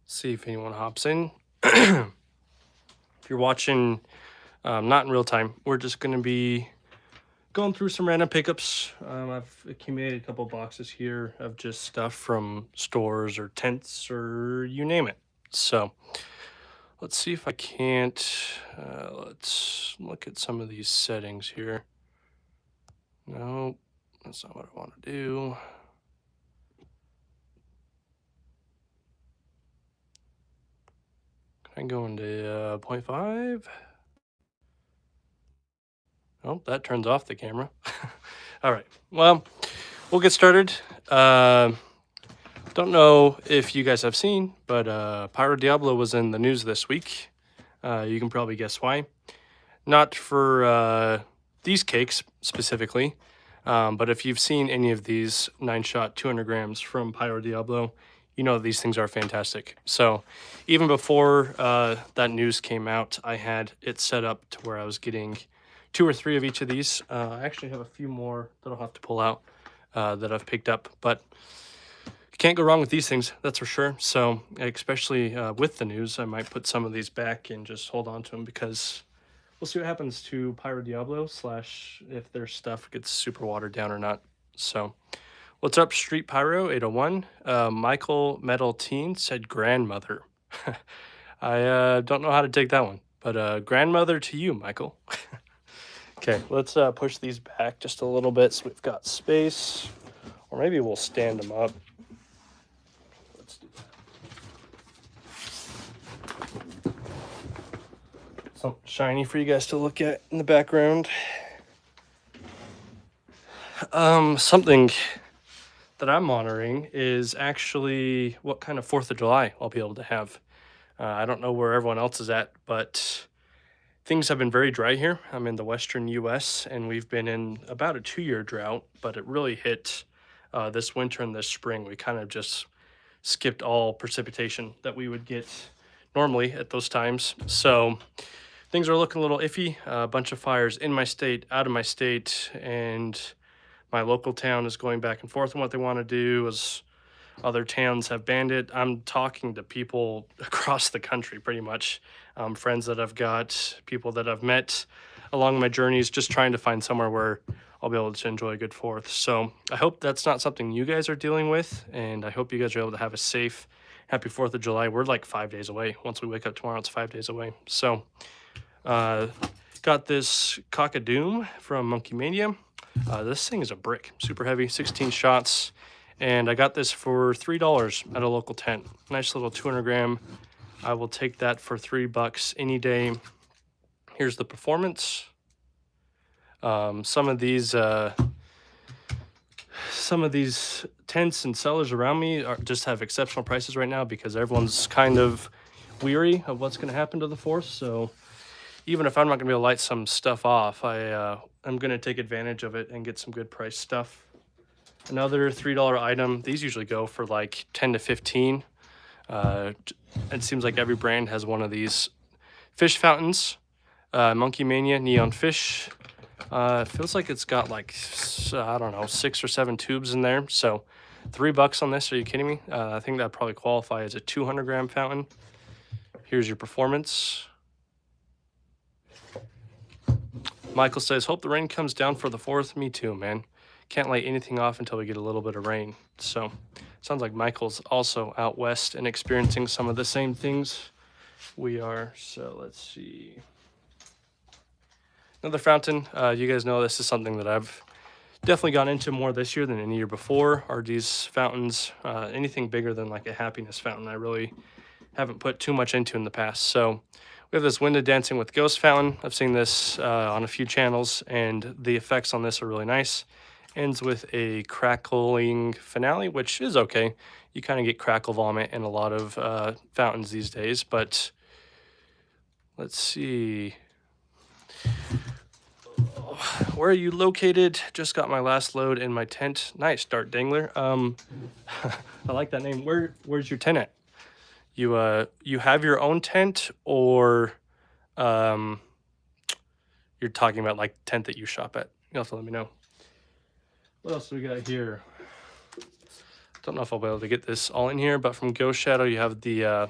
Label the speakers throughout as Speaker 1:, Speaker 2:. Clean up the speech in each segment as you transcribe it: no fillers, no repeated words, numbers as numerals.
Speaker 1: See if anyone hops in. If you're watching, not in real time, we're just going to be going through some random pickups. I've accumulated a couple boxes here of just stuff from stores or tents or you name it. So let's see if I can't. Let's look at some of these settings here. No, that's not what I want to do. Can I go into 0.5? Oh, that turns off the camera. All right. Well, we'll get started. Don't know if you guys have seen, but Pyro Diablo was in the news this week. You can probably guess why. Not for these cakes specifically, but if you've seen any of these 9-shot 200 grams from Pyro Diablo, you know these things are fantastic. So even before that news came out, I had it set up to where I was getting 2 or 3 of each of these. I actually have a few more that I'll have to pull out that I've picked up, but you can't go wrong with these things, that's for sure. So especially with the news, I might put some of these back and just hold on to them because we'll see what happens to Pyro Diablo / if their stuff gets super watered down or not. So what's up, Street Pyro 801? Michael Metal Teen said grandmother. I don't know how to take that one, but grandmother to you, Michael. Okay, let's push these back just a little bit so we've got space, or maybe we'll stand them up. Let's do that. Something shiny for you guys to look at in the background. Something that I'm monitoring is actually what kind of 4th of July I'll be able to have. I don't know where everyone else is at, but things have been very dry here. I'm in the western US, and we've been in about a 2-year drought, but it really hit this winter and this spring. We kind of just skipped all precipitation that we would get normally at those times. So things are looking a little iffy. A bunch of fires in my state, out of my state, and my local town is going back and forth on what they want to do as other towns have banned it. I'm talking to people across the country pretty much, friends that I've got, people that I've met along my journeys, just trying to find somewhere where I'll be able to enjoy a good 4th. So I hope that's not something you guys are dealing with, and I hope you guys are able to have a safe, happy 4th of July. We're like 5 days away. Once we wake up tomorrow, it's 5 days away. So got this Cock-a-Doom from Monkey Mania. This thing is a brick, super heavy, 16 shots. And I got this for $3 at a local tent. Nice little 200 gram. I will take that for $3 any day. Here's the performance. Some of these tents and sellers around me just have exceptional prices right now because everyone's kind of weary of what's going to happen to the 4th. So even if I'm not going to be able to light some stuff off, I'm going to take advantage of it and get some good price stuff. Another $3 item. These usually go for like 10 to 15. It seems like every brand has one of these fish fountains. Monkey Mania Neon Fish. It feels like it's got like, I don't know, 6 or 7 tubes in there. So $3 on this, are you kidding me? I think that probably qualify as a 200 gram fountain. Here's your performance. Michael says, hope the rain comes down for the 4th. Me too, man. Can't light anything off until we get a little bit of rain. So sounds like Michael's also out west and experiencing some of the same things we are. So let's see. Another fountain. You guys know this is something that I've definitely gone into more this year than any year before, are these fountains. Anything bigger than like a happiness fountain I really haven't put too much into in the past. So we have this Window Dancing with Ghost fountain. I've seen this on a few channels, and the effects on this are really nice. Ends with a crackling finale, which is okay. You kind of get crackle vomit in a lot of fountains these days, but let's see. Where are you located? Just got my last load in my tent. Nice, Dart Dangler. I like that name. Where's your tent at? You have your own tent, or you're talking about like tent that you shop at? You'll have to let me know. What else do we got here? don't know if I'll be able to get this all in here, but from Ghost Shadow, you have the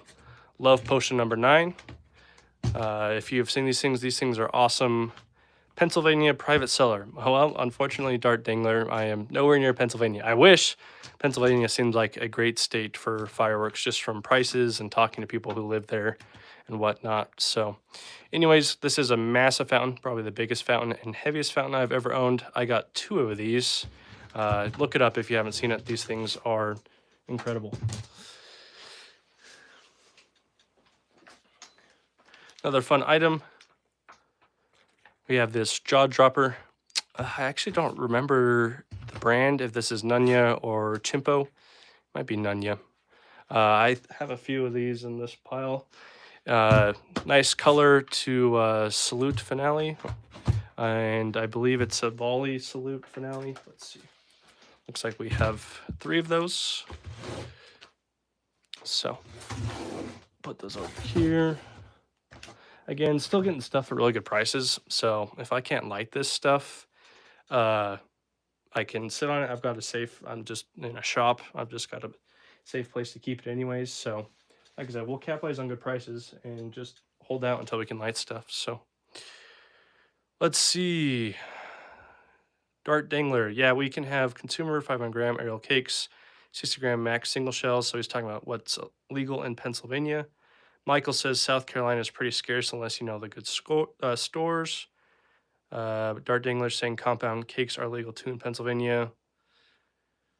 Speaker 1: Love Potion number 9. If you have seen these things are awesome. Pennsylvania private seller. Well, unfortunately, Dart Dangler, I am nowhere near Pennsylvania. I wish. Pennsylvania seems like a great state for fireworks, just from prices and talking to people who live there and whatnot. So anyways, this is a massive fountain, probably the biggest fountain and heaviest fountain I've ever owned. I got 2 of these. Look it up if you haven't seen it. These things are incredible. Another fun item. We have this jaw dropper. I actually don't remember the brand, if this is Nunya or Chimpo. Might be Nunya. I have a few of these in this pile. Nice color to Salute Finale. And I believe it's a volley Salute Finale. Let's see. Looks like we have 3 of those. So, put those over here. Again, still getting stuff at really good prices. So if I can't light this stuff, I can sit on it. I've got a safe. I'm just in a shop. I've just got a safe place to keep it anyways. So like I said, we'll capitalize on good prices and just hold out until we can light stuff. So let's see. Dart Dangler. Yeah, we can have consumer 500 gram aerial cakes, 60 gram max single shells. So he's talking about what's legal in Pennsylvania. Michael says South Carolina is pretty scarce unless you know the good stores. Dart Dangler saying compound cakes are legal too in Pennsylvania.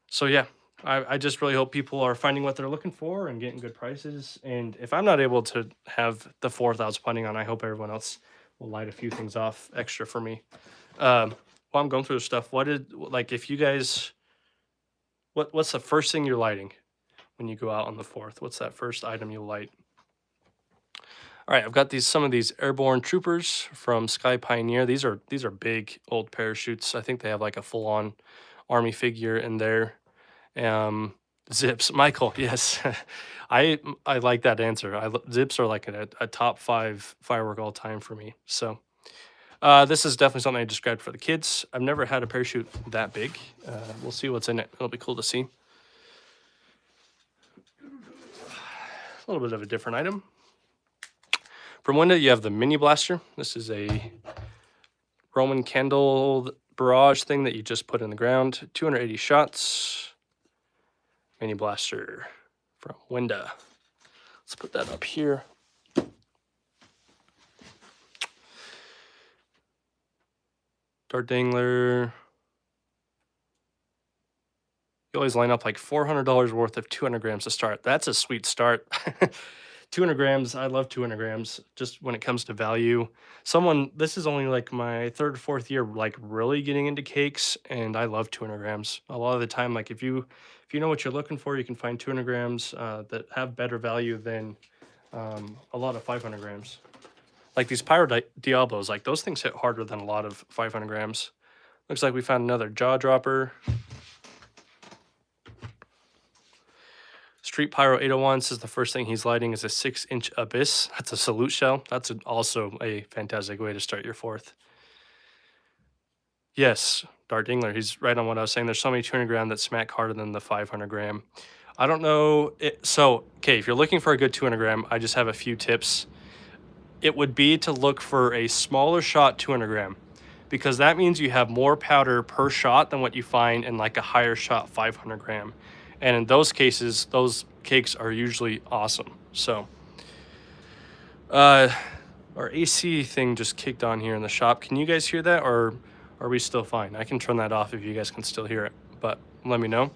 Speaker 1: So yeah, I just really hope people are finding what they're looking for and getting good prices. And if I'm not able to have the 4th I was planning on, I hope everyone else will light a few things off extra for me. While I'm going through this stuff, if you guys, what's the first thing you're lighting when you go out on the 4th? What's that first item you'll light? All right, I've got some of these airborne troopers from Sky Pioneer. These are big old parachutes. I think they have like a full-on army figure in there. Zips, Michael, yes, I like that answer. Zips are like a top 5 firework all time for me. So this is definitely something I just grabbed for the kids. I've never had a parachute that big. We'll see what's in it. It'll be cool to see. A little bit of a different item. From Winda, you have the mini blaster. This is a Roman candle barrage thing that you just put in the ground. 280 shots. Mini blaster from Winda. Let's put that up here. Dart Dangler. You always line up like $400 worth of 200 grams to start. That's a sweet start. 200 grams. I love 200 grams just when it comes to value. This is only like my 3rd or 4th year, like really getting into cakes, and I love 200 grams. A lot of the time, like if you know what you're looking for, you can find 200 grams that have better value than a lot of 500 grams. Like these Pyro Diablos, like those things hit harder than a lot of 500 grams. Looks like we found another jaw dropper. Street Pyro 801 says the first thing he's lighting is a 6-inch Abyss. That's a salute shell. That's also a fantastic way to start your 4th. Yes, Dart Dangler, he's right on what I was saying. There's so many 200 gram that smack harder than the 500 gram. I don't know. Okay, if you're looking for a good 200 gram, I just have a few tips. It would be to look for a smaller shot 200 gram, because that means you have more powder per shot than what you find in like a higher shot 500 gram. And in those cases, those cakes are usually awesome. So, our AC thing just kicked on here in the shop. Can you guys hear that, or are we still fine? I can turn that off if you guys can still hear it, but let me know.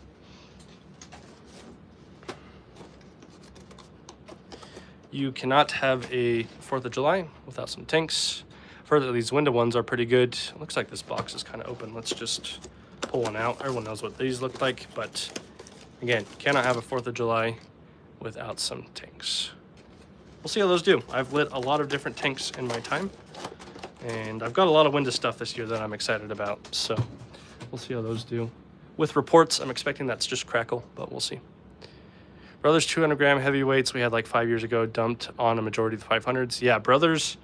Speaker 1: You cannot have a 4th of July without some tanks. Further, these window ones are pretty good. It looks like this box is kind of open. Let's just pull one out. Everyone knows what these look like, but again, cannot have a 4th of July without some tanks. We'll see how those do. I've lit a lot of different tanks in my time, and I've got a lot of window stuff this year that I'm excited about, so we'll see how those do. With reports, I'm expecting that's just crackle, but we'll see. Brothers 200 gram heavyweights we had like 5 years ago dumped on a majority of the 500s. Yeah, Brothers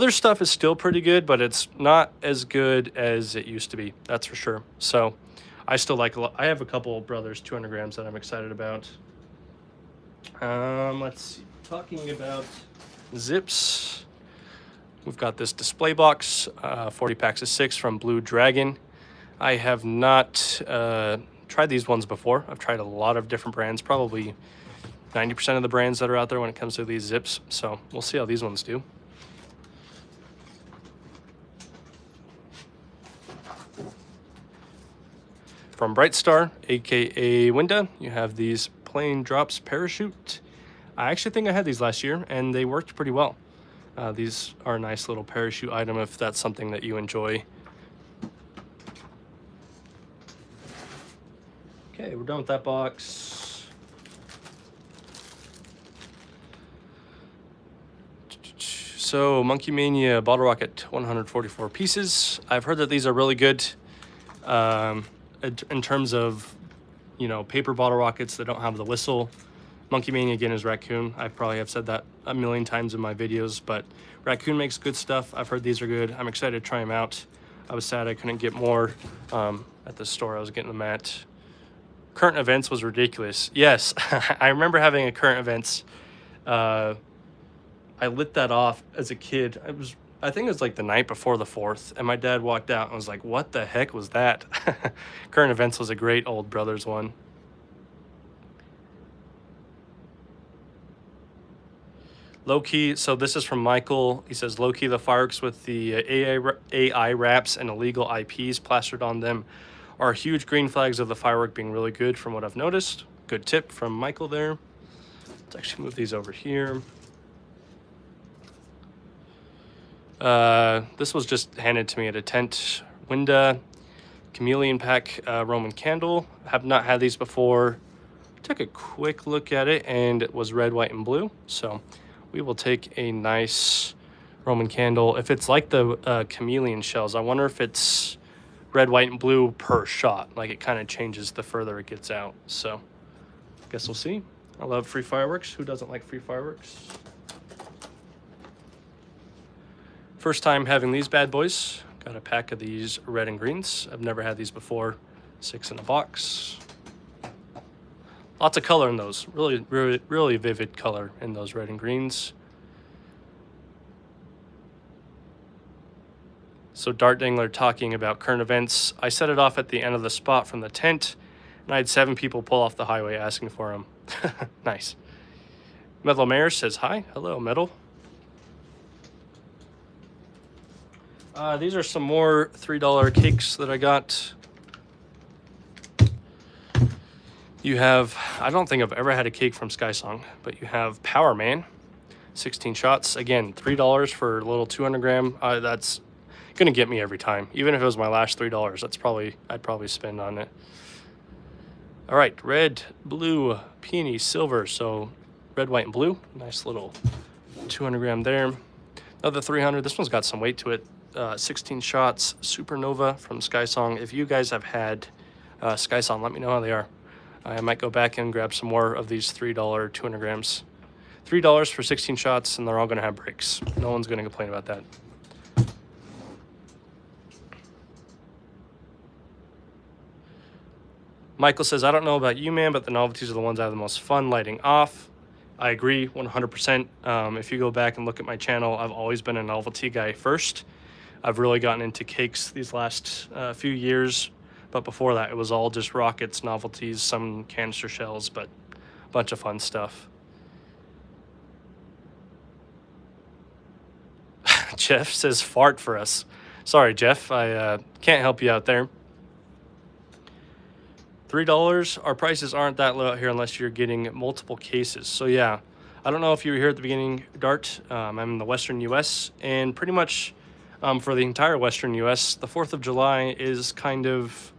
Speaker 1: stuff is still pretty good, but it's not as good as it used to be. That's for sure. So I still like a lot. I have a couple Brothers 200 grams that I'm excited about. Let's see. Talking about zips, we've got this display box, 40 packs of 6 from Blue Dragon. I have not tried these ones before. I've tried a lot of different brands, probably 90% of the brands that are out there when it comes to these zips. So we'll see how these ones do. From Bright Star, aka Winda, you have these plain drops parachute. I actually think I had these last year and they worked pretty well. These are a nice little parachute item if that's something that you enjoy. Okay, we're done with that box. So Monkey Mania Bottle Rocket, 144 pieces. I've heard that these are really good in terms of, you know, paper bottle rockets that don't have the whistle. Monkey Mania again is Raccoon. I probably have said that a million times in my videos, but Raccoon makes good stuff. I've heard these are good. I'm excited to try them out. I was sad I couldn't get more at the store I was getting them at. Current Events was ridiculous. Yes, I remember having a Current Events. I lit that off as a kid. I think it was like the night before the 4th, and my dad walked out and was like, what the heck was that? Current Events was a great old Brothers one. Low-key, so this is from Michael. He says, low-key, the fireworks with the AI wraps and illegal IPs plastered on them are huge green flags of the firework being really good from what I've noticed. Good tip from Michael there. Let's actually move these over here. This was just handed to me at a tent. Winda Chameleon Pack Roman Candle. Have not had these before. Took a quick look at it and it was red, white, and blue. So we will take a nice Roman candle. If it's like the chameleon shells, I wonder if it's red, white, and blue per shot. Like it kind of changes the further it gets out. So I guess we'll see. I love free fireworks. Who doesn't like free fireworks? First time having these bad boys. Got a pack of these red and greens. I've never had these before. 6 in a box. Lots of color in those. Really vivid color in those red and greens. So Dart Dangler talking about Current Events. I set it off at the end of the spot from the tent, and I had 7 people pull off the highway asking for them. Nice. Metal Mayor says hi. Hello, Metal. These are some more $3 cakes that I got. You have, I don't think I've ever had a cake from Sky Song, but you have Power Man, 16 shots. Again, $3 for a little 200 gram. That's gonna get me every time. Even if it was my last $3, I'd probably spend on it. All right, red, blue, peony, silver. So red, white, and blue. Nice little 200 gram there. Another 300. This one's got some weight to it. 16 shots, Supernova from Sky Song. If you guys have had Sky Song, let me know how they are. I might go back and grab some more of these $3 200 grams. $3 for 16 shots, and they're all going to have breaks. No one's going to complain about that. Michael says, I don't know about you, man, but the novelties are the ones I have the most fun lighting off. I agree 100%. If you go back and look at my channel, I've always been a novelty guy first. I've really gotten into cakes these last few years. But before that, it was all just rockets, novelties, some canister shells, but a bunch of fun stuff. Jeff says fart for us. Sorry, Jeff. I can't help you out there. $3. Our prices aren't that low out here unless you're getting multiple cases. So yeah, I don't know if you were here at the beginning, Dart. I'm in the Western U.S. and pretty much for the entire Western U.S., the 4th of July is kind of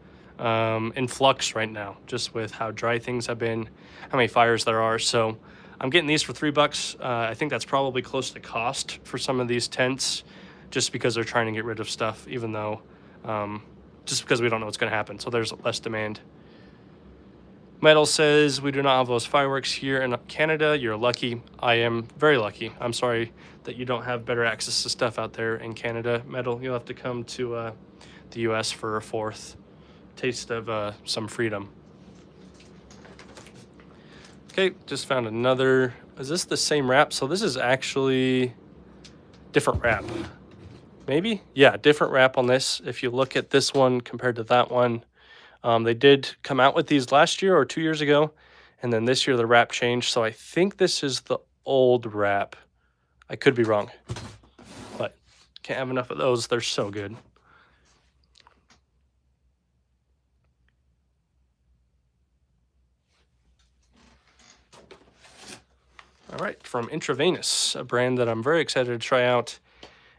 Speaker 1: in flux right now, just with how dry things have been, how many fires there are. So I'm getting these for $3. I think that's probably close to cost for some of these tents, just because they're trying to get rid of stuff, even though just because we don't know what's going to happen. So there's less demand. Metal says, we do not have those fireworks here in Canada. You're lucky. I am very lucky. I'm sorry that you don't have better access to stuff out there in Canada. Metal, you'll have to come to the US for a 4th. taste of some freedom. Okay, just found another. Is this the same wrap? So this is actually different wrap. Maybe? Yeah, different wrap on this. If you look at this one compared to that one, they did come out with these last year or 2 years ago, and then this year the wrap changed. So I think this is the old wrap. I could be wrong, but can't have enough of those. They're so good. All right, from Intravenous, a brand that I'm very excited to try out,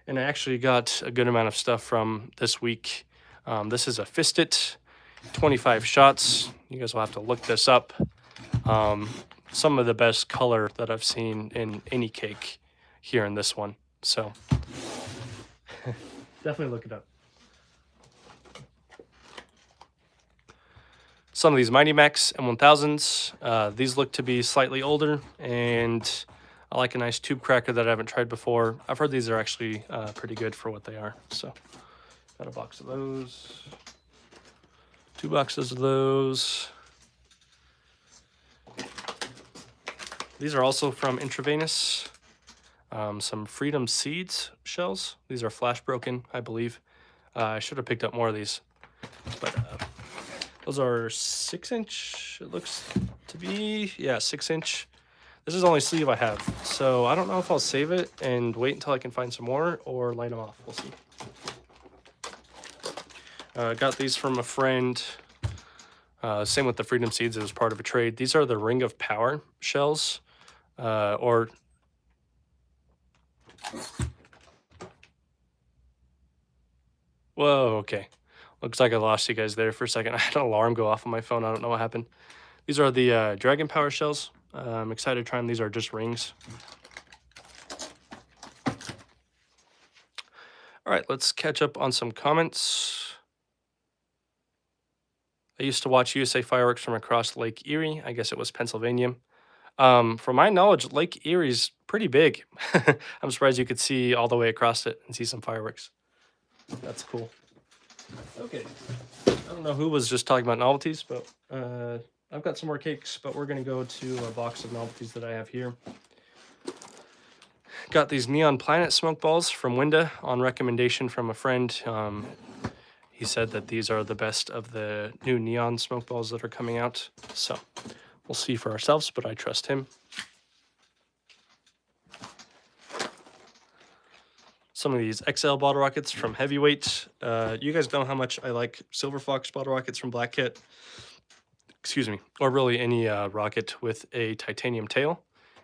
Speaker 1: and I actually got a good amount of stuff from this week. This is a Fist It, 25 shots. You guys will have to look this up. Some of the best color that I've seen in any cake here in this one. So definitely look it up. Some of these Mighty Max M1000s, these look to be slightly older, and I like a nice tube cracker that I haven't tried before. I've heard these are actually pretty good for what they are. So got a box of those, 2 boxes of those. These are also from Intravenous. Some Freedom Seeds shells. These are flash broken, I believe. I should have picked up more of these, but those are 6-inch, it looks to be. Yeah, 6-inch. This is the only sleeve I have, so I don't know if I'll save it and wait until I can find some more or light them off. We'll see. Got these from a friend. Same with the Freedom Seeds. It was part of a trade. These are the Ring of Power shells, or whoa, okay. Looks like I lost you guys there for a second. I had an alarm go off on my phone. I don't know what happened. These are the Dragon Power shells. I'm excited to try them. These are just rings. All right, let's catch up on some comments. I used to watch USA fireworks from across Lake Erie. I guess it was Pennsylvania. From my knowledge, Lake Erie's pretty big. I'm surprised you could see all the way across it and see some fireworks. That's cool. Okay, I don't know who was just talking about novelties, but I've got some more cakes, but we're going to go to a box of novelties that I have here. Got these Neon Planet smoke balls from Winda on recommendation from a friend. He said that these are the best of the new neon smoke balls that are coming out. So we'll see for ourselves, but I trust him. Some of these XL bottle rockets from Heavyweight. You guys know how much I like Silver Fox bottle rockets from Black Cat. Excuse me, or really any rocket with a titanium tail.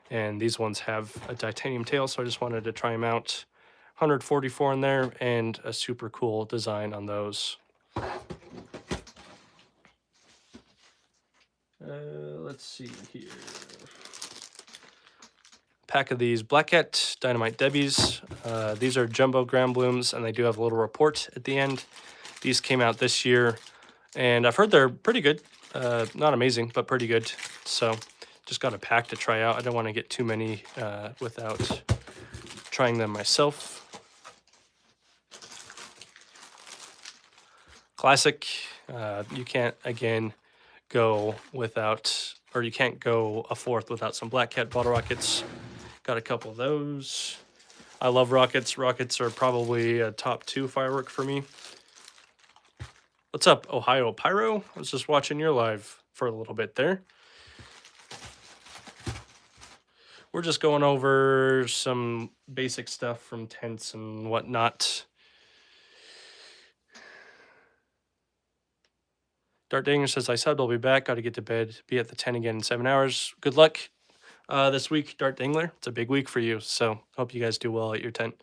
Speaker 1: And these ones have a titanium tail, so I just wanted to try them out. 144 in there, and a super cool design on those. Let's see here. Pack of these Black Cat Dynamite Debbies. These are jumbo ground blooms, and they do have a little report at the end. These came out this year, and I've heard they're pretty good. Not amazing, but pretty good. So just got a pack to try out. I don't want to get too many without trying them myself. Classic. You can't, again, go without, or you can't go a fourth without some Black Cat bottle rockets. Got a couple of those. I love rockets. Rockets are probably a top 2 firework for me. What's up, Ohio Pyro? I was just watching your live for a little bit there. We're just going over some basic stuff from tents and whatnot. Dart Dinger says, I subbed, I'll be back. Got to get to bed. Be at the 10 again in 7 hours. Good luck this week, Dart Dingler. It's a big week for you, so hope you guys do well at your tent.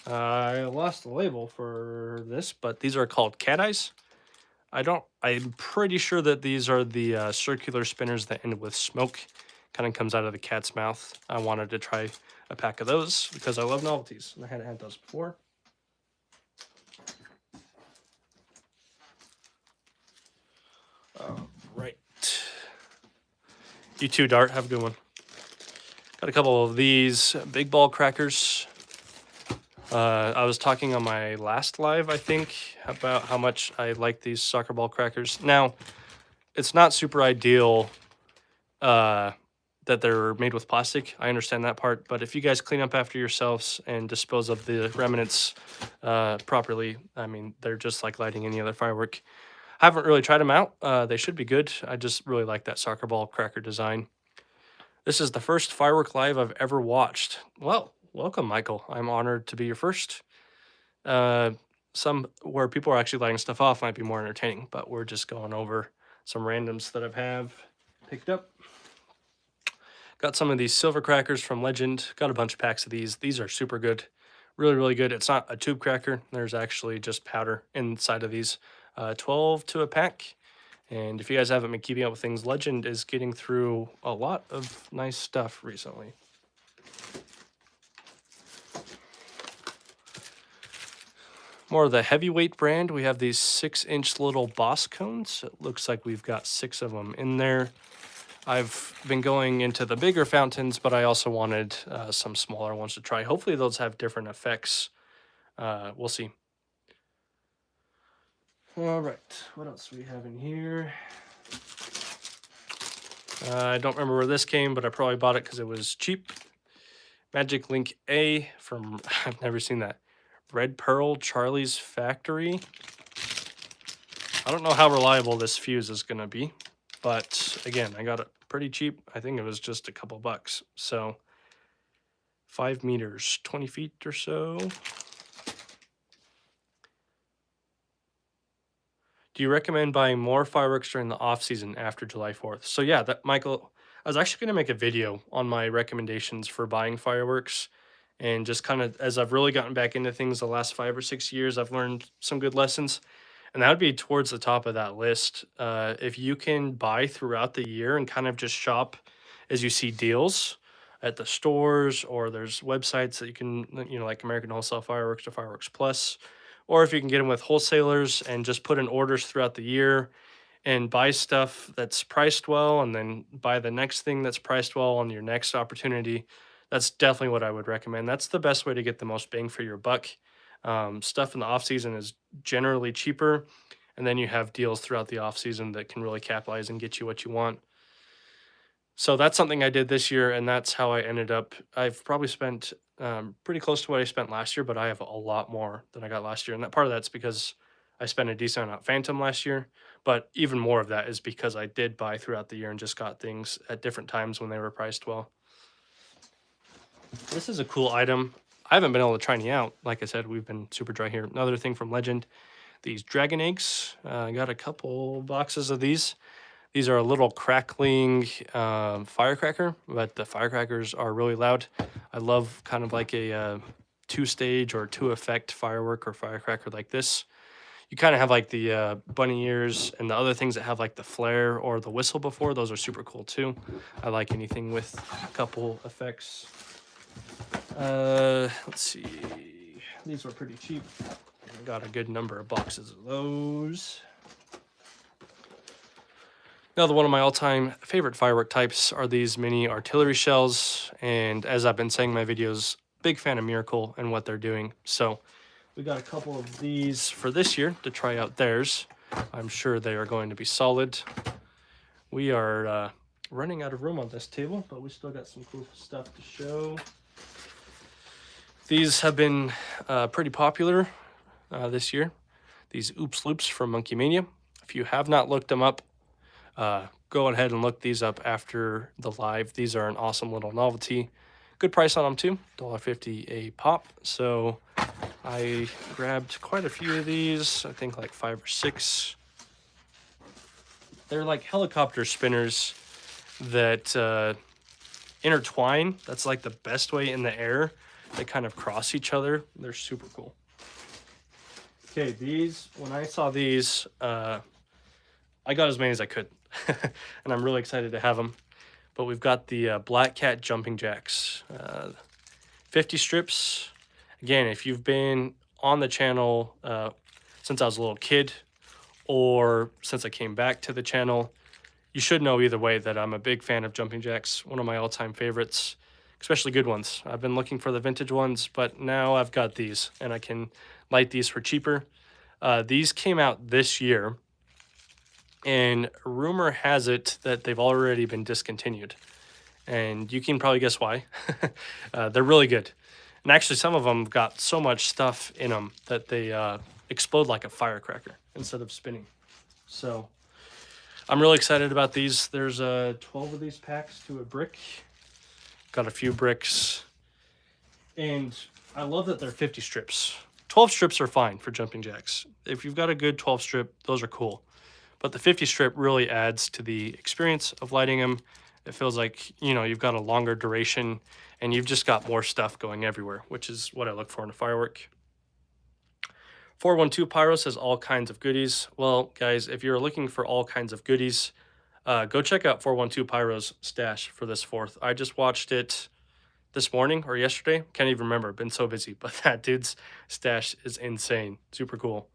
Speaker 1: I lost the label for this, but these are called cat eyes. I'm pretty sure that these are the circular spinners that end with smoke. Kind of comes out of the cat's mouth. I wanted to try a pack of those because I love novelties, and I hadn't had those before. Right. You too, Dart. Have a good one. Got a couple of these big ball crackers. I was talking on my last live, I think, about how much I like these soccer ball crackers. Now, it's not super ideal uh, that they're made with plastic. I understand that part, but if you guys clean up after yourselves and dispose of the remnants properly, I mean, they're just like lighting any other firework. I haven't really tried them out. They should be good. I just really like that soccer ball cracker design. This is the first firework live I've ever watched. Well, welcome, Michael. I'm honored to be your first. Uh, some where people are actually lighting stuff off might be more entertaining, but we're just going over some randoms that have picked up. Got some of these silver crackers from Legend. Got a bunch of packs of these. These are super good. Really, really good. It's not a tube cracker. There's actually just powder inside of these. 12 to a pack. And if you guys haven't been keeping up with things, Legend is getting through a lot of nice stuff recently. More of the heavyweight brand. We have these 6-inch little boss cones. It looks like we've got 6 of them in there. I've been going into the bigger fountains, but I also wanted some smaller ones to try. Hopefully those have different effects. We'll see. All right, what else do we have in here? I don't remember where this came, but I probably bought it because it was cheap. Magic Link A from, I've never seen that. Red Pearl Charlie's Factory. I don't know how reliable this fuse is going to be, but again, I got it pretty cheap. I think it was just a couple bucks. So 5 meters, 20 feet or so. Do you recommend buying more fireworks during the off season after July 4th? So yeah, that Michael, I was actually going to make a video on my recommendations for buying fireworks, and just kind of as I've really gotten back into things the last 5 or 6 years, I've learned some good lessons. And that would be towards the top of that list. If you can buy throughout the year and kind of just shop as you see deals at the stores, or there's websites that you can, like American Wholesale Fireworks or Fireworks Plus, or if you can get them with wholesalers and just put in orders throughout the year and buy stuff that's priced well, and then buy the next thing that's priced well on your next opportunity. That's definitely what I would recommend. That's the best way to get the most bang for your buck. Stuff in the off season is generally cheaper, and then you have deals throughout the off season that can really capitalize and get you what you want. So that's something I did this year, and that's how I ended up. I've probably spent pretty close to what I spent last year, but I have a lot more than I got last year, and that part of that's because I spent a decent amount on Phantom last year. But even more of that is because I did buy throughout the year and just got things at different times when they were priced well. This is a cool item. I haven't been able to try any out. Like I said, we've been super dry here. Another thing from Legend, these dragon eggs. I got a couple boxes of these. These are a little crackling firecracker, but the firecrackers are really loud. I love kind of like a 2-stage or 2-effect firework or firecracker like this. You kind of have like the bunny ears and the other things that have like the flare or the whistle before. Those are super cool too. I like anything with a couple effects. Let's see. These were pretty cheap. I got a good number of boxes of those. Another one of my all-time favorite firework types are these mini artillery shells. And as I've been saying in my videos, big fan of Miracle and what they're doing. So we got a couple of these for this year to try out theirs. I'm sure they are going to be solid. We are running out of room on this table, but we still got some cool stuff to show. These have been pretty popular this year. These Oops Loops from Monkey Mania. If you have not looked them up, go ahead and look these up after the live. These are an awesome little novelty. Good price on them too, $1.50 a pop. So I grabbed quite a few of these, I think like 5 or 6. They're like helicopter spinners that intertwine. That's like the best way in the air. They kind of cross each other. They're super cool. Okay, these, when I saw these, I got as many as I could. And I'm really excited to have them. But we've got the Black Cat Jumping Jacks. 50 strips. Again, if you've been on the channel since I was a little kid, or since I came back to the channel, you should know either way that I'm a big fan of jumping jacks. One of my all-time favorites. especially good ones. I've been looking for the vintage ones, but now I've got these, and I can light these for cheaper. These came out this year, and rumor has it that they've already been discontinued. And you can probably guess why. They're really good. And actually, some of them got so much stuff in them that they explode like a firecracker instead of spinning. So I'm really excited about these. There's 12 of these packs to a brick. Got a few bricks. And I love that they're 50 strips. 12 strips are fine for jumping jacks. If you've got a good 12 strip, those are cool. But the 50 strip really adds to the experience of lighting them. It feels like, you know, you've got a longer duration and you've just got more stuff going everywhere, which is what I look for in a firework. 412 Pyros has all kinds of goodies. Well, guys, if you're looking for all kinds of goodies, go check out 412 Pyro's stash for this 4th. I just watched it this morning or yesterday. Can't even remember. Been so busy. But that dude's stash is insane. Super cool.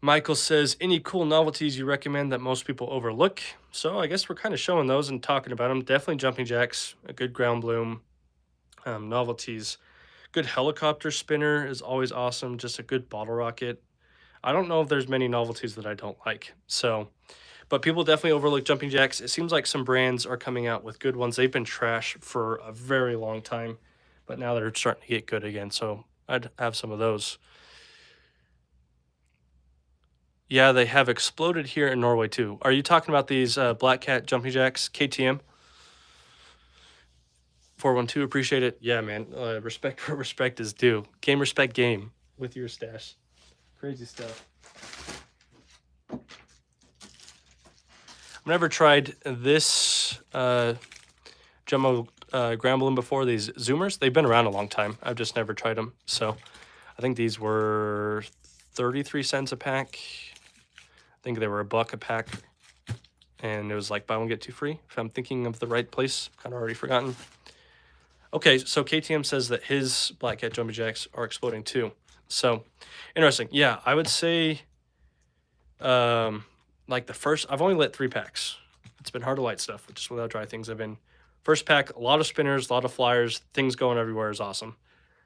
Speaker 1: Michael says, any cool novelties you recommend that most people overlook? So I guess we're kind of showing those and talking about them. Definitely jumping jacks, a good ground bloom, novelties. Good helicopter spinner is always awesome. Just a good bottle rocket. I don't know if there's many novelties that I don't like. So, but people definitely overlook jumping jacks. It seems like some brands are coming out with good ones. They've been trash for a very long time, but now they're starting to get good again. So I'd have some of those. Yeah, they have exploded here in Norway too. Are you talking about these Black Cat jumping jacks, KTM? 412, appreciate it. Yeah, man, respect where respect is due. Game respect game with your stash. Crazy stuff. I've never tried this Jumbo ground balloon before, these Zoomers. They've been around a long time. I've just never tried them. So I think these were 33 cents a pack. I think they were $1 a pack, and it was like buy one get two free. If I'm thinking of the right place, kind of already forgotten. Okay, so KTM says that his Black Cat jumping jacks are exploding too. So interesting. Yeah, I would say like the first. I've only lit 3 packs. It's been hard to light stuff, just without dry things. I've been first pack, a lot of spinners, a lot of flyers, things going everywhere is awesome.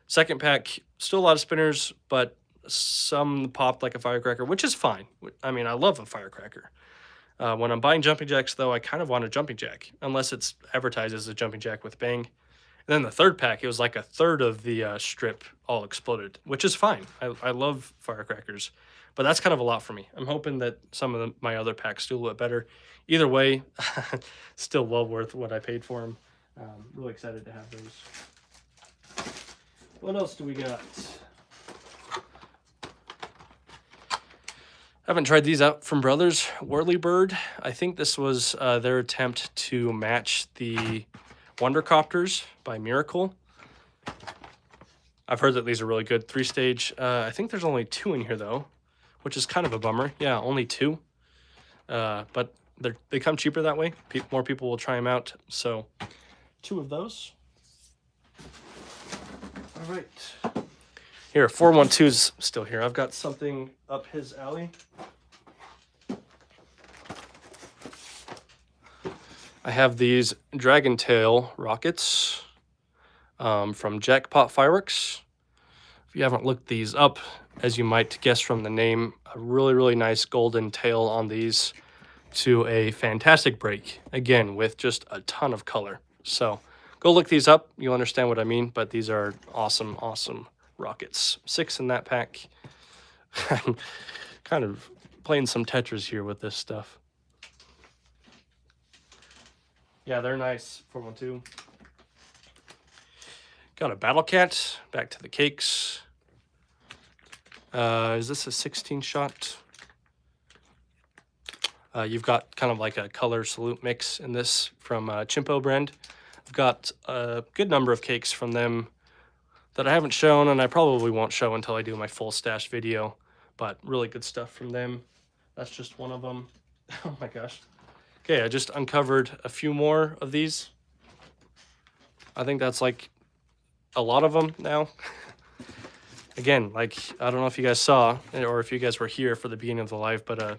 Speaker 1: Second pack, still a lot of spinners, but some popped like a firecracker, which is fine. I mean, I love a firecracker. When I'm buying jumping jacks, though, I kind of want a jumping jack, unless it's advertised as a jumping jack with bang. And then the third pack, it was like a third of the strip all exploded, which is fine. I love firecrackers, but that's kind of a lot for me. I'm hoping that some of my other packs do a little bit better. Either way, still well worth what I paid for them. Really excited to have those. What else do we got? I haven't tried these out from Brothers. Whirlybird. I think this was their attempt to match the Wondercopters by Miracle. I've heard that these are really good. 3-stage. I think there's only 2 in here, though, which is kind of a bummer. Yeah, only 2. But they come cheaper that way. More people will try them out. So 2 of those. All right. Here, 412's still here. I've got something up his alley. I have these Dragon Tail rockets from Jackpot Fireworks. If you haven't looked these up, as you might guess from the name, a really, really nice golden tail on these to a fantastic break. Again, with just a ton of color. So go look these up. You'll understand what I mean, but these are awesome, awesome rockets. 6 in that pack. I'm kind of playing some Tetris here with this stuff. Yeah, they're nice. 412. Got a Battle Cat. Back to the cakes. Is this a 16 shot? You've got kind of like a color salute mix in this from Chimpo brand. I've got a good number of cakes from them that I haven't shown, and I probably won't show until I do my full stash video, but really good stuff from them. That's just one of them. Oh my gosh. Okay, I just uncovered a few more of these. I think that's like a lot of them now. Again, like, I don't know if you guys saw, or if you guys were here for the beginning of the live, but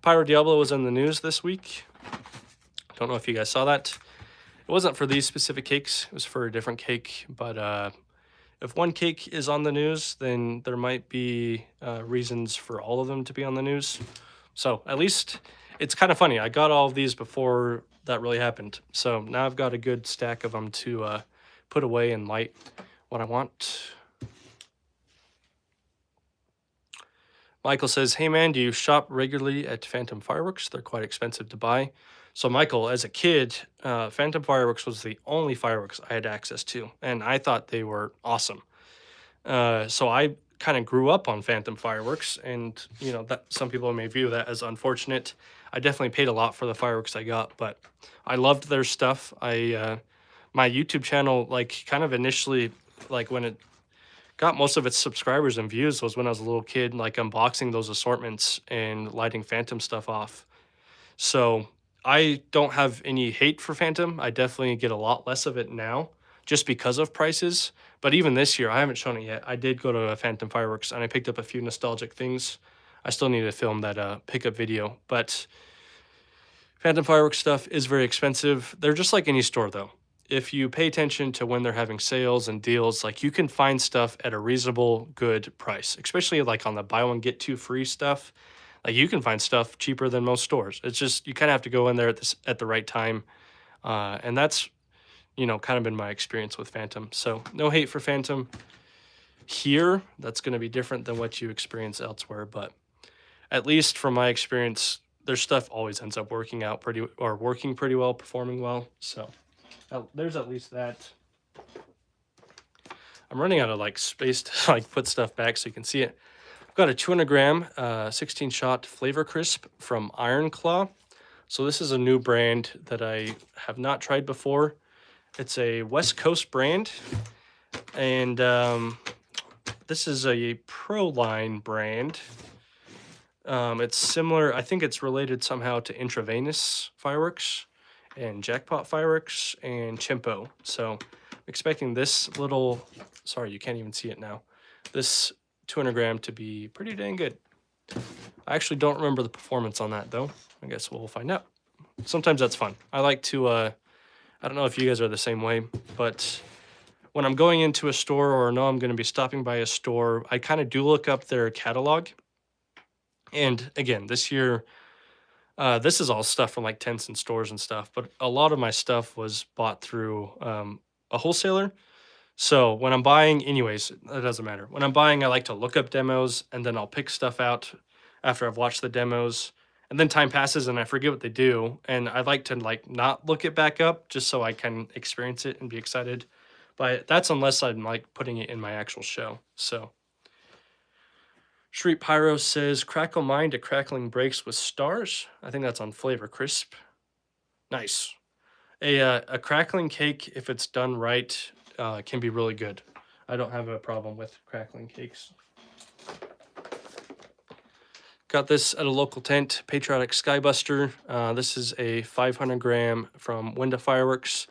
Speaker 1: Pyro Diablo was in the news this week. Don't know if you guys saw that. It wasn't for these specific cakes. It was for a different cake. But if one cake is on the news, then there might be reasons for all of them to be on the news. So at least it's kind of funny. I got all of these before that really happened. So now I've got a good stack of them to put away and light what I want. Michael says, hey man, do you shop regularly at Phantom Fireworks? They're quite expensive to buy. So Michael, as a kid, Phantom Fireworks was the only fireworks I had access to, and I thought they were awesome. So I kind of grew up on Phantom Fireworks, and you know that some people may view that as unfortunate. I definitely paid a lot for the fireworks I got, but I loved their stuff. My YouTube channel, like kind of initially, like when it got most of its subscribers and views was when I was a little kid, like unboxing those assortments and lighting Phantom stuff off. So I don't have any hate for Phantom. I definitely get a lot less of it now just because of prices. But even this year, I haven't shown it yet. I did go to a Phantom Fireworks and I picked up a few nostalgic things. I still need to film that pickup video. But Phantom Fireworks stuff is very expensive. They're just like any store though. If you pay attention to when they're having sales and deals, like you can find stuff at a reasonable, good price, especially like on the buy one, get two free stuff. Like you can find stuff cheaper than most stores. It's just, you kind of have to go in there at the right time. And that's, you know, kind of been my experience with Phantom. So no hate for Phantom here. That's going to be different than what you experience elsewhere. But at least from my experience, their stuff always ends up working pretty well, performing well. So there's at least that. I'm running out of like space to like put stuff back so you can see it. I've got a 200 gram 16 shot Flavor Crisp from Iron Claw. So this is a new brand that I have not tried before. It's a West Coast brand, and this is a Proline brand. It's similar, I think it's related somehow to Intravenous Fireworks and Jackpot Fireworks and Chimpo. So I'm expecting this little, sorry, you can't even see it now, this 200 gram to be pretty dang good. I actually don't remember the performance on that though. I guess we'll find out. Sometimes that's fun. I like to, I don't know if you guys are the same way, but when I'm going into a store or know I'm going to be stopping by a store, I kind of do look up their catalog. And again, this year, this is all stuff from like tents and stores and stuff, but a lot of my stuff was bought through a wholesaler. So when I'm buying, anyways, it doesn't matter. When I'm buying, I like to look up demos and then I'll pick stuff out after I've watched the demos. And then time passes and I forget what they do. And I like to like not look it back up just so I can experience it and be excited. But that's unless I'm like putting it in my actual show. So Street Pyro says, Crackle Mine to Crackling Breaks with Stars. I think that's on Flavor Crisp. Nice. A crackling cake, if it's done right, can be really good. I don't have a problem with crackling cakes. Got this at a local tent, Patriotic Skybuster. This is a 500 gram from Winda Fireworks.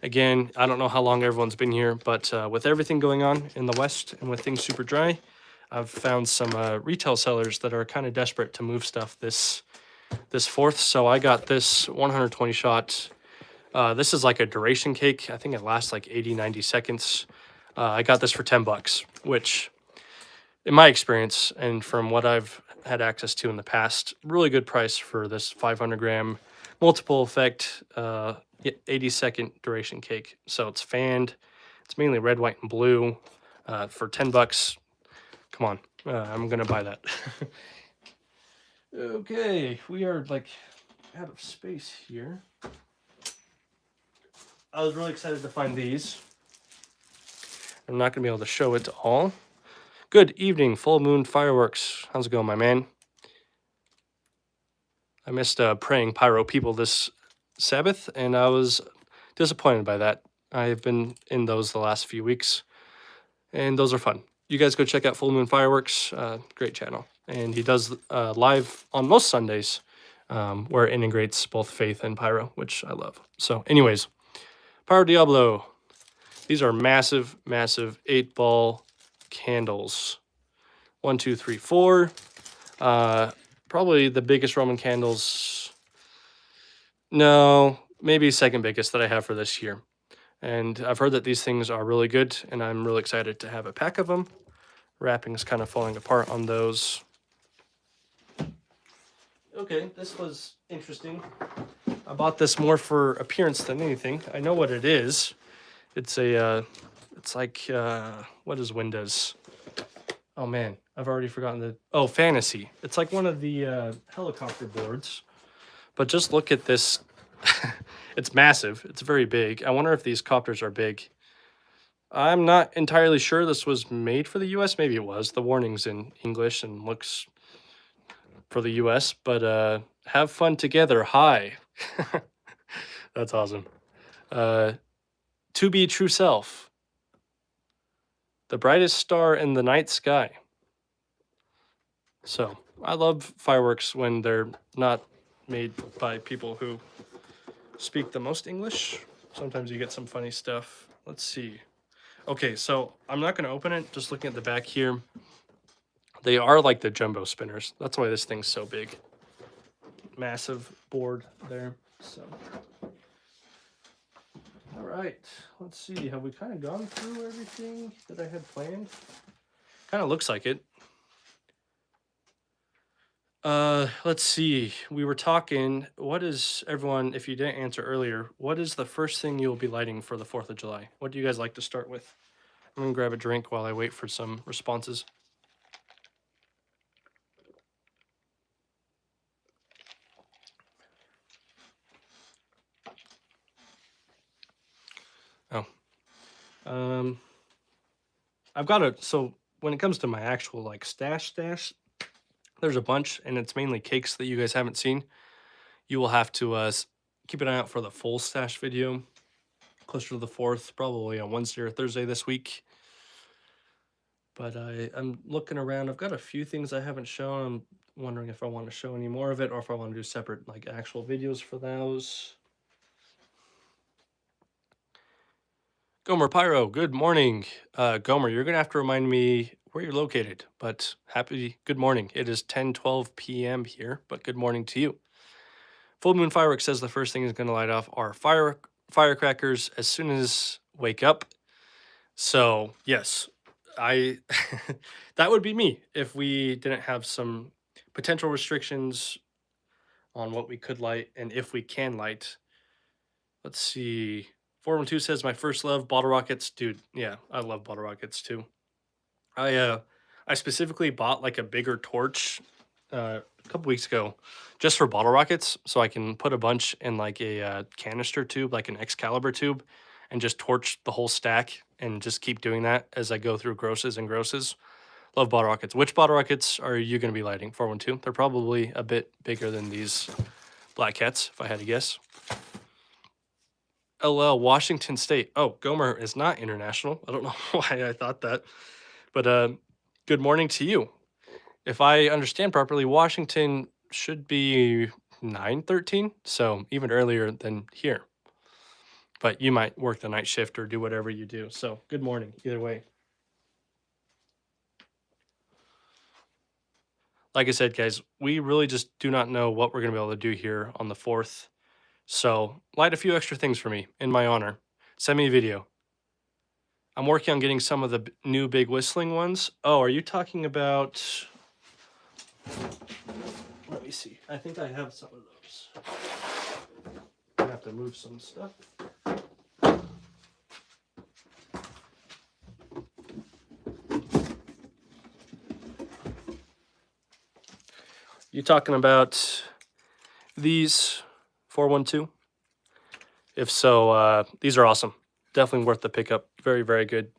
Speaker 1: Again, I don't know how long everyone's been here, but with everything going on in the West and with things super dry, I've found some retail sellers that are kind of desperate to move stuff this 4th. So I got this 120 shot. This is like a duration cake. I think it lasts like 80, 90 seconds. I got this for $10, which in my experience and from what I've had access to in the past, really good price for this 500 gram multiple effect 80-second duration cake. So it's fanned. It's mainly red, white, and blue. For $10, come on, I'm gonna buy that. Okay, we are like out of space here. I was really excited to find these. I'm not gonna be able to show it all. Good evening, Full Moon Fireworks. How's it going, my man? I missed praying pyro people this Sabbath, and I was disappointed by that. I've been in those the last few weeks, and those are fun. You guys go check out Full Moon Fireworks. Great channel. And he does live on most Sundays where it integrates both faith and pyro, which I love. So anyways, Pyro Diablo. These are massive, massive 8-ball candles. 1, 2, 3, 4. Probably the biggest Roman candles. No, maybe second biggest that I have for this year. And I've heard that these things are really good, and I'm really excited to have a pack of them. Wrapping is kind of falling apart on those. Okay, this was interesting. I bought this more for appearance than anything. I know what it is. It's a, it's like, what is Windows? Oh man, I've already forgotten the, oh, Fantasy. It's like one of the helicopter boards. But just look at this. It's massive. It's very big. I wonder if these copters are big. I'm not entirely sure this was made for the US. Maybe it was. The warning's in English and looks for the US. But have fun together. Hi. That's awesome. To be true self. The brightest star in the night sky. So I love fireworks when they're not made by people who speak the most English. Sometimes you get some funny stuff. Let's see. Okay, so I'm not going to open it. Just looking at the back here. They are like the jumbo spinners. That's why this thing's so big. Massive board there. So, all right. Let's see. Have we kind of gone through everything that I had planned? Kind of looks like it. Let's see. We were talking. What is everyone? If you didn't answer earlier, what is the first thing you'll be lighting for the 4th of July? What do you guys like to start with? I'm gonna grab a drink while I wait for some responses. Oh, I've got a. So when it comes to my actual like stash, there's a bunch, and it's mainly cakes that you guys haven't seen. You will have to keep an eye out for the full stash video closer to the 4th, probably on Wednesday or Thursday this week. But I'm looking around. I've got a few things I haven't shown. I'm wondering if I want to show any more of it or if I want to do separate like actual videos for those. Gomer Pyro, good morning. Gomer, you're going to have to remind me where you're located, but good morning. It is 10:12 p.m. here, but good morning to you. Full Moon Fireworks says the first thing is going to light off are firecrackers as soon as wake up. So, yes, I that would be me if we didn't have some potential restrictions on what we could light and if we can light. Let's see. 412 says my first love, bottle rockets. Dude, yeah, I love bottle rockets too. I specifically bought like a bigger torch a couple weeks ago just for bottle rockets so I can put a bunch in like a canister tube, like an Excalibur tube, and just torch the whole stack and just keep doing that as I go through grosses and grosses. Love bottle rockets. Which bottle rockets are you going to be lighting? 412. They're probably a bit bigger than these Black Cats, if I had to guess. LL, Washington State. Oh, Gomer is not international. I don't know why I thought that. But good morning to you. If I understand properly, Washington should be 9:13, so even earlier than here. But you might work the night shift or do whatever you do. So good morning, either way. Like I said, guys, we really just do not know what we're going to be able to do here on the 4th. So light a few extra things for me in my honor. Send me a video. I'm working on getting some of the new big whistling ones. Oh, are you talking about... Let me see. I think I have some of those. I have to move some stuff. You talking about these 412? If so, these are awesome. Definitely worth the pickup. Very, very good.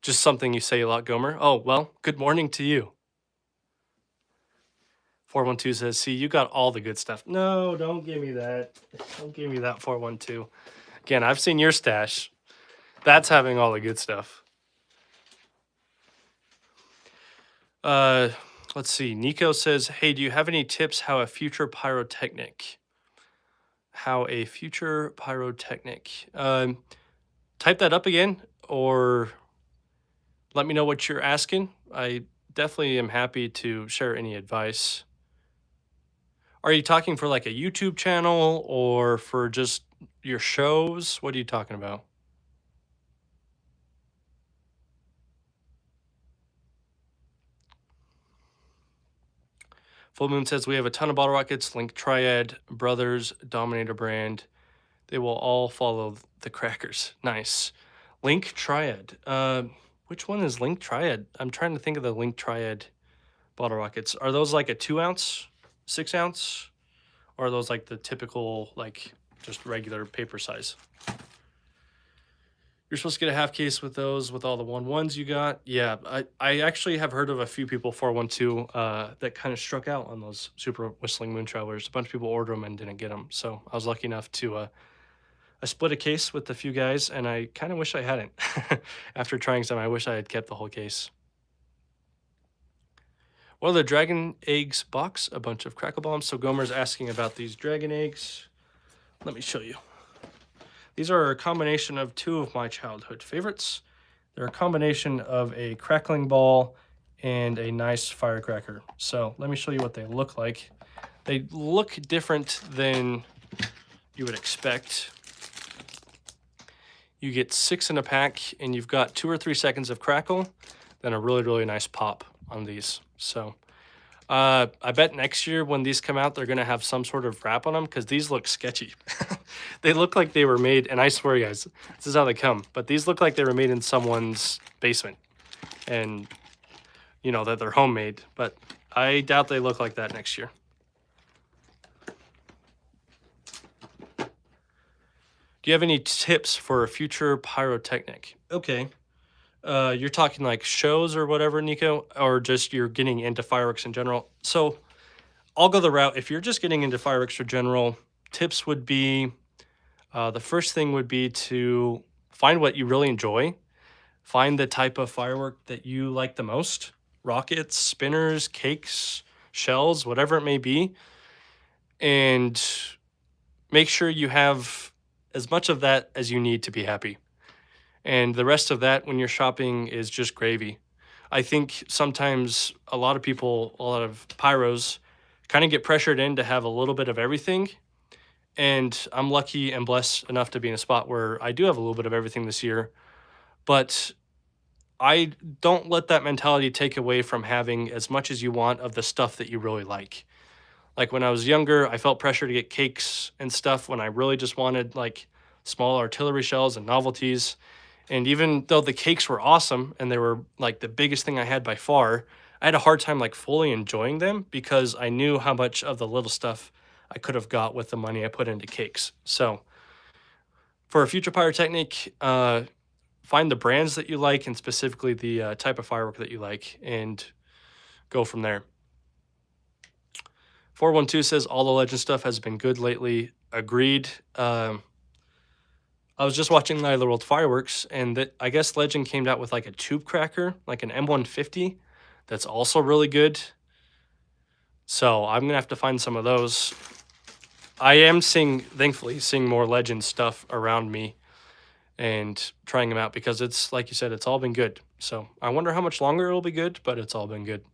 Speaker 1: Just something you say a lot, Gomer. Oh, well, good morning to you. 412 says, see, you got all the good stuff. No, don't give me that. Don't give me that, 412. Again, I've seen your stash. That's having all the good stuff. Let's see. Nico says, hey, do you have any tips how a future pyrotechnic? Type that up again, or let me know what you're asking. I definitely am happy to share any advice. Are you talking for like a YouTube channel or for just your shows? What are you talking about? Full Moon says we have a ton of bottle rockets, Link Triad, Brothers, Dominator brand. They will all follow the crackers. Nice. Link Triad. Which one is Link Triad? I'm trying to think of the Link Triad bottle rockets. Are those like a 2-ounce, 6-ounce? Or are those like the typical, like just regular paper size? You're supposed to get a half case with those, with all the 1-1s you got. Yeah, I actually have heard of a few people, 412, that kind of struck out on those Super Whistling Moon Travelers. A bunch of people ordered them and didn't get them. So I was lucky enough to, I split a case with a few guys, and I kind of wish I hadn't. After trying some, I wish I had kept the whole case. What are the dragon eggs box? A bunch of crackle bombs. So Gomer's asking about these dragon eggs. Let me show you. These are a combination of two of my childhood favorites. They're a combination of a crackling ball and a nice firecracker. So let me show you what they look like. They look different than you would expect. You get 6 in a pack, and you've got 2 or 3 seconds of crackle, then a really, really nice pop on these. So I bet next year when these come out, they're going to have some sort of wrap on them because these look sketchy. They look like they were made, and I swear, guys, this is how they come, but these look like they were made in someone's basement and, you know, that they're homemade, but I doubt they look like that next year. Do you have any tips for a future pyrotechnic? Okay. You're talking like shows or whatever, Nico, or just you're getting into fireworks in general. So I'll go the route. If you're just getting into fireworks in general, tips would be, the first thing would be to find what you really enjoy. Find the type of firework that you like the most. Rockets, spinners, cakes, shells, whatever it may be. And make sure you have as much of that as you need to be happy. And the rest of that when you're shopping is just gravy. I think sometimes a lot of people, a lot of pyros, kind of get pressured in to have a little bit of everything. And I'm lucky and blessed enough to be in a spot where I do have a little bit of everything this year. But I don't let that mentality take away from having as much as you want of the stuff that you really like. Like when I was younger, I felt pressure to get cakes and stuff when I really just wanted like small artillery shells and novelties. And even though the cakes were awesome and they were like the biggest thing I had by far, I had a hard time like fully enjoying them because I knew how much of the little stuff I could have got with the money I put into cakes. So for a future pyrotechnic, find the brands that you like and specifically the type of firework that you like and go from there. 412 says all the Legend stuff has been good lately. Agreed. I was just watching Night of the World Fireworks, and I guess Legend came out with like a tube cracker, like an M150, that's also really good. So I'm gonna have to find some of those. I am thankfully seeing more Legend stuff around me and trying them out because it's, like you said, it's all been good. So I wonder how much longer it'll be good, but it's all been good.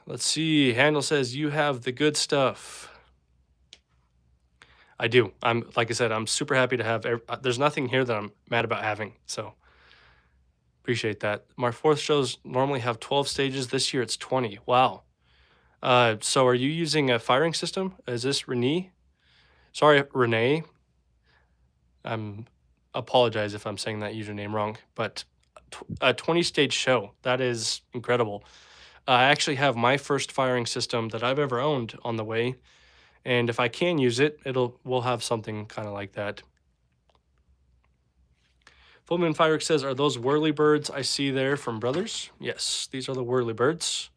Speaker 1: Let's see. Handel says, you have the good stuff. I do. Like I said, I'm super happy to have, there's nothing here that I'm mad about having. So appreciate that. My 4th shows normally have 12 stages. This year it's 20. Wow. So are you using a firing system? Is this Renee? Sorry, Renee. Apologize if I'm saying that username wrong, but a 20-stage show. That is incredible. I actually have my first firing system that I've ever owned on the way. And if I can use it, we'll have something kind of like that. Full Moon Fireworks says, are those whirly birds I see there from Brothers? Yes, these are the whirly birds.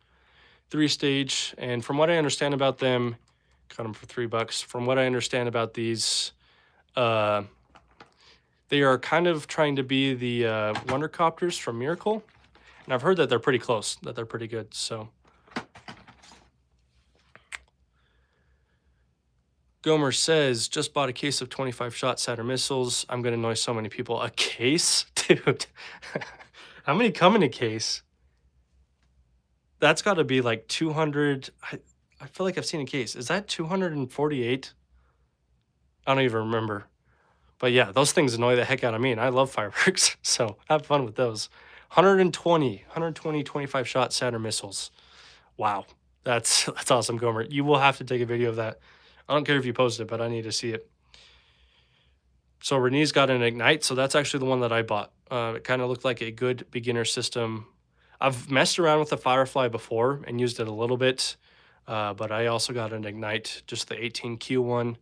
Speaker 1: 3-stage, and from what I understand about them, got them for $3. From what I understand about these, they are kind of trying to be the Wondercopters from Miracle. And I've heard that they're pretty close, that they're pretty good, so. Gomer says, just bought a case of 25 shot Saturn missiles. I'm going to annoy so many people. A case? Dude, how many come in a case? That's got to be like 200. I feel like I've seen a case. Is that 248? I don't even remember. But yeah, those things annoy the heck out of me, and I love fireworks. So have fun with those. 120 25 shot Saturn missiles. Wow. That's awesome, Gomer. You will have to take a video of that. I don't care if you post it, but I need to see it. So Renee's got an Ignite, so that's actually the one that I bought. It kind of looked like a good beginner system. I've messed around with the Firefly before and used it a little bit, but I also got an Ignite, just the 18Q one.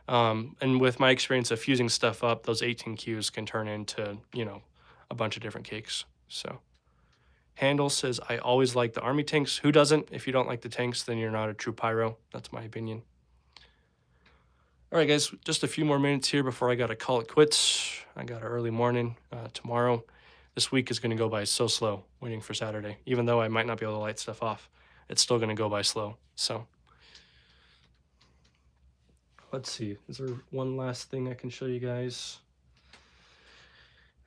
Speaker 1: And with my experience of fusing stuff up, those 18Qs can turn into, you know, a bunch of different cakes. So Handle says, I always like the army tanks. Who doesn't? If you don't like the tanks, then you're not a true pyro. That's my opinion. All right, guys, just a few more minutes here before I got to call it quits. I got an early morning tomorrow. This week is going to go by so slow waiting for Saturday. Even though I might not be able to light stuff off, it's still going to go by slow. So let's see. Is there one last thing I can show you guys?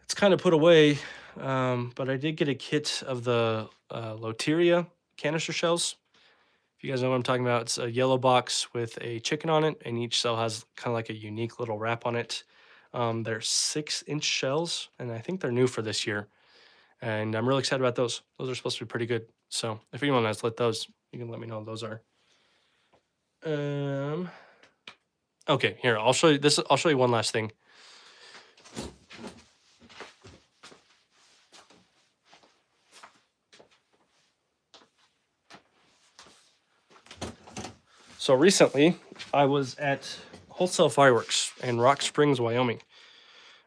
Speaker 1: It's kind of put away, but I did get a kit of the Loteria canister shells. If you guys know what I'm talking about, it's a yellow box with a chicken on it, and each cell has kind of like a unique little wrap on it. They're 6-inch shells, and I think they're new for this year. And I'm really excited about those. Those are supposed to be pretty good. So if anyone has lit those, you can let me know what those are. Okay, here, I'll show you this. I'll show you one last thing. So recently, I was at Wholesale Fireworks in Rock Springs, Wyoming.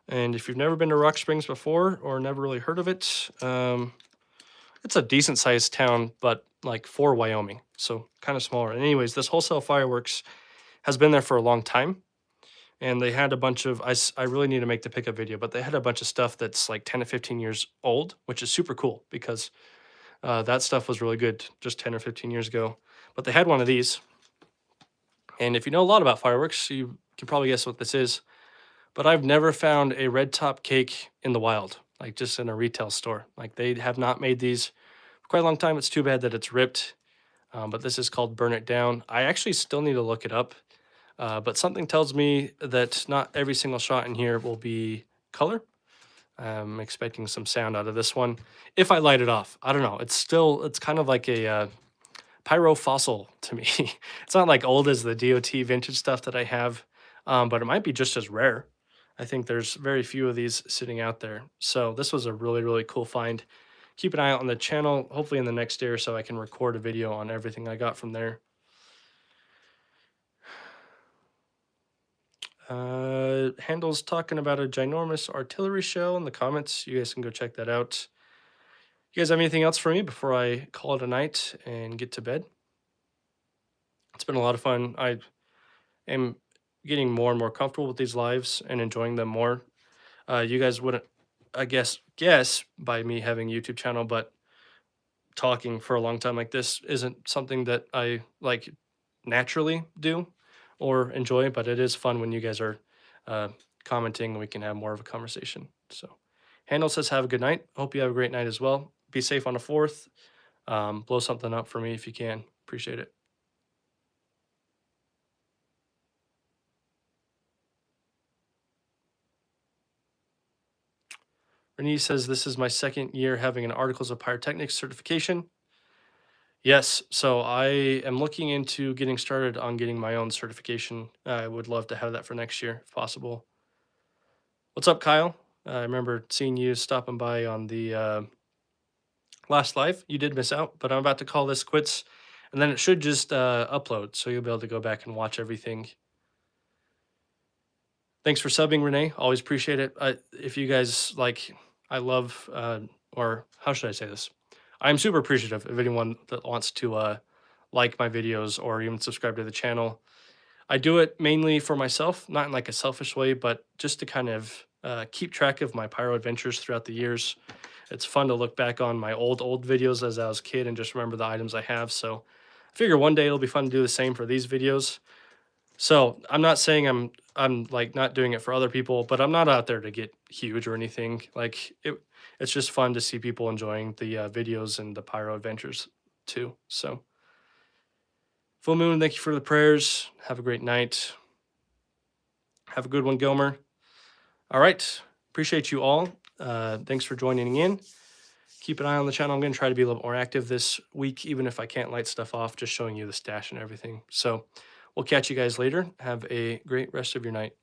Speaker 1: And if you've never been to Rock Springs before or never really heard of it, it's a decent sized town, but like for Wyoming, so kind of smaller. And anyways, this Wholesale Fireworks has been there for a long time. And they had a bunch of, I really need to make the pickup video, but they had a bunch of stuff that's like 10 to 15 years old, which is super cool because that stuff was really good just 10 or 15 years ago. But they had one of these. And if you know a lot about fireworks, you can probably guess what this is. But I've never found a red top cake in the wild, like just in a retail store. Like they have not made these for quite a long time. It's too bad that it's ripped. But this is called Burn It Down. I actually still need to look it up. But something tells me that not every single shot in here will be color. I'm expecting some sound out of this one. If I light it off, I don't know. It's kind of like a pyro fossil to me. It's not like old as the DOT vintage stuff that I have, but it might be just as rare. I think there's very few of these sitting out there. So this was a really, really cool find. Keep an eye out on the channel. Hopefully in the next day or so I can record a video on everything I got from there. Handle's talking about a ginormous artillery shell in the comments. You guys can go check that out. You guys have anything else for me before I call it a night and get to bed? It's been a lot of fun. I am getting more and more comfortable with these lives and enjoying them more. You guys wouldn't, I guess by me having a YouTube channel, but talking for a long time like this isn't something that I like naturally do or enjoy, but it is fun when you guys are commenting and we can have more of a conversation. So Handle says, have a good night. Hope you have a great night as well. Be safe on the 4th. Blow something up for me if you can. Appreciate it. Renee says, this is my second year having an Articles of Pyrotechnics certification. Yes, so I am looking into getting started on getting my own certification. I would love to have that for next year, if possible. What's up, Kyle? I remember seeing you stopping by on the last live. You did miss out, but I'm about to call this quits, and then it should just upload, so you'll be able to go back and watch everything. Thanks for subbing, Renee. Always appreciate it. If you guys like, I love, or how should I say this? I'm super appreciative of anyone that wants to like my videos or even subscribe to the channel. I do it mainly for myself, not in like a selfish way, but just to kind of keep track of my pyro adventures throughout the years. It's fun to look back on my old videos as I was a kid and just remember the items I have. So I figure one day it'll be fun to do the same for these videos. So I'm not saying I'm like not doing it for other people, but I'm not out there to get huge or anything. Like it's just fun to see people enjoying the videos and the pyro adventures too. So full moon, thank you for the prayers. Have a great night. Have a good one, Gomer. All right, appreciate you all. Thanks for joining in. Keep an eye on the channel. I'm going to try to be a little more active this week, even if I can't light stuff off, just showing you the stash and everything. So we'll catch you guys later. Have a great rest of your night.